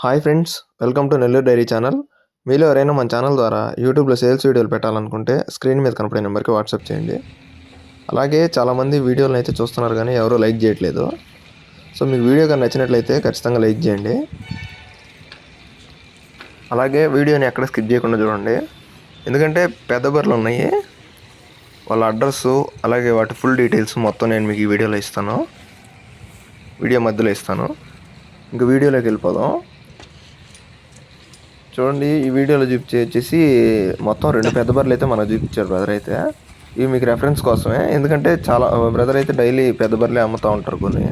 Hi friends, welcome to Nellore dairy channel. మీలో ఎవరైనా మన ఛానల్ ద్వారా యూట్యూబ్లో సేల్స్ వీడియోలు పెట్టాలనుకుంటే స్క్రీన్ మీద కనపడే నెంబర్కి వాట్సాప్ చేయండి. అలాగే చాలామంది వీడియోలను అయితే చూస్తున్నారు కానీ ఎవరూ లైక్ చేయట్లేదు. సో మీకు వీడియో కానీ నచ్చినట్లయితే ఖచ్చితంగా లైక్ చేయండి. అలాగే వీడియోని ఎక్కడ స్కిప్ చేయకుండా చూడండి, ఎందుకంటే పెద్ద బర్రెలు ఉన్నాయి. వాళ్ళ అడ్రస్సు అలాగే వాటి ఫుల్ డీటెయిల్స్ మొత్తం నేను మీకు ఈ వీడియోలో ఇస్తాను, వీడియో మధ్యలో ఇస్తాను. ఇంకా వీడియోలోకి వెళ్ళిపోదాం. చూడండి, ఈ వీడియోలో వచ్చేసి మొత్తం 2 పెద్ద బర్రెలు అయితే మనకు చూపించారు బ్రదర్ అయితే. ఇవి మీకు రెఫరెన్స్ కోసమే, ఎందుకంటే చాలా బ్రదర్ అయితే డైలీ పెద్ద బర్రెలే అమ్ముతూ ఉంటారు కొన్ని.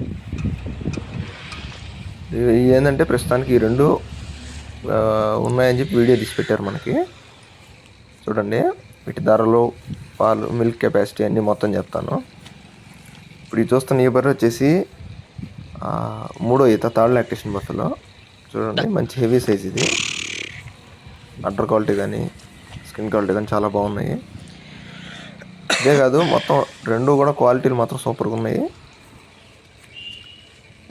ఇవి ఏంటంటే ప్రస్తుతానికి ఈ 2 ఉన్నాయని చెప్పి వీడియో తీసి పెట్టారు మనకి. చూడండి, వీటి ధరలు, పాలు, మిల్క్ కెపాసిటీ అన్నీ మొత్తం చెప్తాను. ఇప్పుడు ఇది చూస్తున్న ఈ బర్రె వచ్చేసి 3వ ఈత థర్డ్ లాక్టేషన్ బఫెలో. చూడండి, మంచి హెవీ సైజ్ ఇది. అడ్డర్ క్వాలిటీ కానీ స్కిన్ క్వాలిటీ కానీ చాలా బాగున్నాయి. ఇదే కాదు, మొత్తం 2 కూడా క్వాలిటీలు మాత్రం సూపర్గా ఉన్నాయి.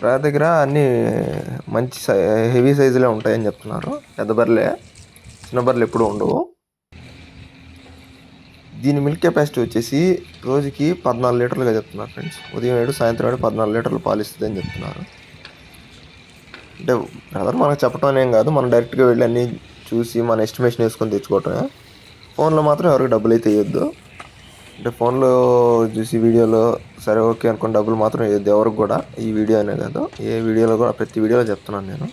నా దగ్గర అన్నీ మంచి హెవీ సైజులే ఉంటాయని చెప్తున్నారు. పెద్ద బర్రెలే, చిన్న బర్రెలు ఎప్పుడూ ఉండవు. దీని మిల్క్ కెపాసిటీ వచ్చేసి రోజుకి 14 లీటర్లుగా చెప్తున్నారు ఫ్రెండ్స్. ఉదయం 7, సాయంత్రం 7 14 లీటర్లు పాలు ఇస్తుంది అని చెప్తున్నారు. అంటే బ్రదర్ మనకు చెప్పడం ఏం కాదు, మనం డైరెక్ట్గా వెళ్ళి అన్నీ చూసి మన ఎస్టిమేషన్ వేసుకొని తెచ్చుకోవటమే. ఫోన్లో మాత్రం ఎవరికి డబ్బులు అయితే వేయొద్దు. అంటే ఫోన్లో చూసి వీడియోలో సరే ఓకే అనుకుని డబ్బులు మాత్రం వేయొద్దు ఎవరికి కూడా. ఈ వీడియో అనే కాదు, ఏ వీడియోలో కూడా ప్రతి వీడియోలో చెప్తున్నాను నేను.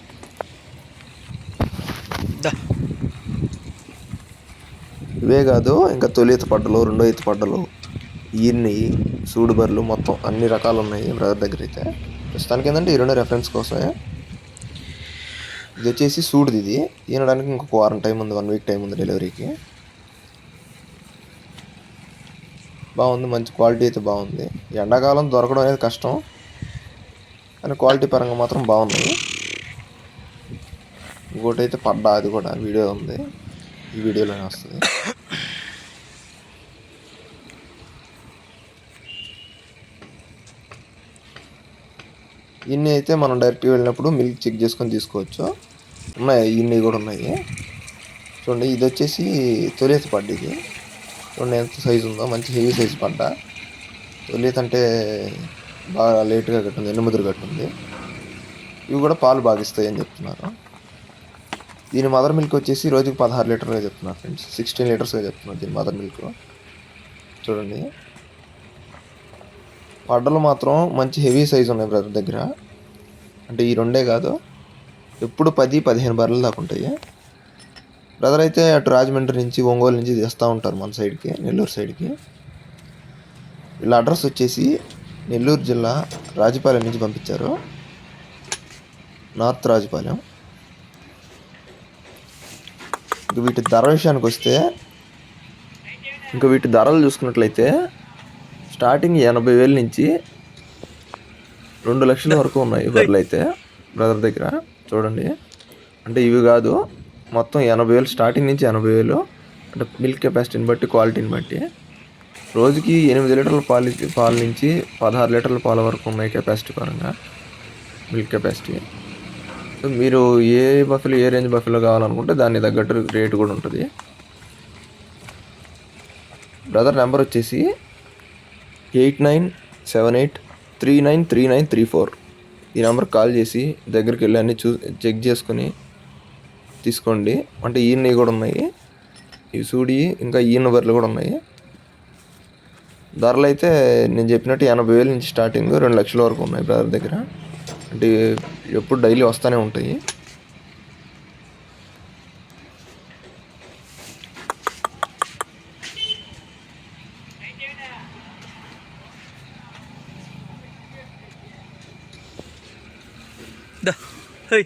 ఇవే కాదు, ఇంకా తొలి ఈత పడ్డలు, 2వ ఈత పడ్డలు, ఈన్ని సూడు బర్రెలు మొత్తం అన్ని రకాలు ఉన్నాయి బ్రదర్ దగ్గర అయితే. ప్రస్తుతానికి ఏంటంటే ఈ 2 రెఫరెన్స్ కోసమే. ఇది వచ్చేసి సూడుది. ఇది ఈనడానికి ఇంకొక వారం టైం ఉంది, 1 వీక్ టైం ఉంది డెలివరీకి. బాగుంది, మంచి క్వాలిటీ అయితే బాగుంది. ఎండాకాలం దొరకడం అనేది కష్టం, కానీ క్వాలిటీ పరంగా మాత్రం బాగున్నాయి. ఇంకోటి అయితే పడ్డా, అది కూడా వీడియో ఉంది, ఈ వీడియోలోనే వస్తుంది. ఇన్ని అయితే మనం డైరెక్ట్గా వెళ్ళినప్పుడు మిల్క్ చెక్ చేసుకొని తీసుకోవచ్చు. ఉన్నాయి, ఇన్ని కూడా ఉన్నాయి. చూడండి, ఇది వచ్చేసి తొలిత పడ్డ. ఇది చూడండి ఎంత సైజు ఉందో, మంచి హెవీ సైజు పడ్డ. తొలిత అంటే బాగా లేట్గా కట్టింది, ఎన్నుముదురు కట్టింది. ఇవి కూడా పాలు బాగా ఇస్తాయి అని చెప్తున్నారు. దీని మదర్ మిల్క్ వచ్చేసి రోజుకి 16 లీటర్గా చెప్తున్నారు ఫ్రెండ్స్. 16 లీటర్స్గా చెప్తున్నారు దీని మదర్ మిల్క్. చూడండి, పడ్డలు మాత్రం మంచి హెవీ సైజు ఉన్నాయి బ్రదర్ దగ్గర. అంటే ఈ 2 కాదు, ఎప్పుడు 10-15 బర్రెలు దాకా ఉంటాయి. బ్రదర్ అయితే అటు రాజమండ్రి నుంచి, ఒంగోలు నుంచి తెస్తూ ఉంటారు మన సైడ్కి, నెల్లూరు సైడ్కి. వీళ్ళ అడ్రస్ వచ్చేసి నెల్లూరు జిల్లా రాజపాలెం నుంచి పంపించారు, నార్త్ రాజపాలెం. ఇంక వీటి ధర విషయానికి వస్తే, ఇంకా వీటి ధరలు చూసుకున్నట్లయితే స్టార్టింగ్ 80,000 నుంచి 2 లక్షల వరకు ఉన్నాయి బర్రెలు అయితే బ్రదర్ దగ్గర. చూడండి, అంటే ఇవి కాదు, మొత్తం 80,000 స్టార్టింగ్ నుంచి 80,000. అంటే మిల్క్ కెపాసిటీని బట్టి, క్వాలిటీని బట్టి. రోజుకి 8 లీటర్ల పాలు నుంచి 16 లీటర్ల పాల వరకు ఉన్నాయి కెపాసిటీ పరంగా, మిల్క్ కెపాసిటీ. సో మీరు a buffalo, A range buffalo కావాలనుకుంటే దాన్ని తగ్గట్టు రేటు కూడా ఉంటుంది. బ్రదర్ నెంబర్ వచ్చేసి 8978393934. ఈ నెంబర్కి కాల్ చేసి దగ్గరికి వెళ్ళి అన్నీ చెక్ చేసుకుని తీసుకోండి. అంటే ఈయన్ని కూడా ఉన్నాయి, ఈ సూడి ఇంకా ఈయన బర్రెలు కూడా ఉన్నాయి. ధరలు అయితే నేను చెప్పినట్టు 80,000 నుంచి స్టార్టింగ్ 2 లక్షల వరకు ఉన్నాయి బ్రదర్ దగ్గర. అంటే ఎప్పుడు డైలీ వస్తూనే ఉంటాయి. Hey.